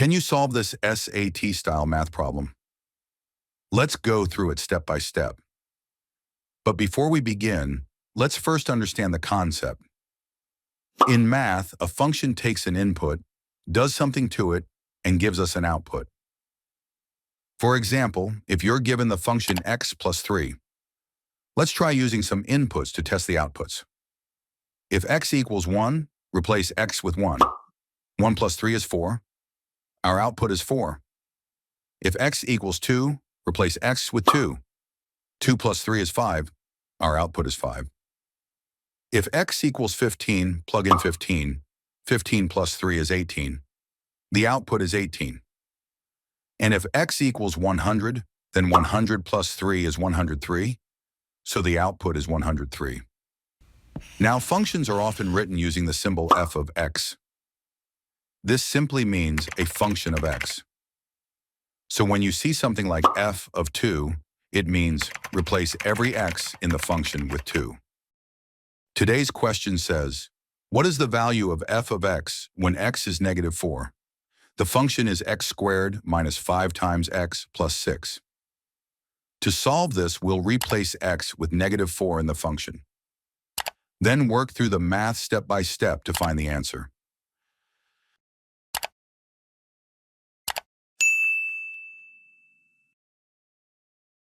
Can you solve this SAT-style math problem? Let's go through it step by step. But before we begin, let's first understand the concept. In math, a function takes an input, does something to it, and gives us an output. For example, if you're given the function x plus 3, let's try using some inputs to test the outputs. If x equals 1, replace x with 1. 1 plus 3 is 4. Our output is 4. If x equals 2, replace x with 2. 2 plus 3 is 5. Our output is 5. If x equals 15, plug in 15. 15 plus 3 is 18. The output is 18. And if x equals 100, then 100 plus 3 is 103. So the output is 103. Now, functions are often written using the symbol f of x. This simply means a function of x. So when you see something like f of 2, it means replace every x in the function with 2. Today's question says, what is the value of f of x when x is negative 4? The function is x squared minus 5 times x plus 6. To solve this, we'll replace x with negative 4 in the function. Then work through the math step by step to find the answer.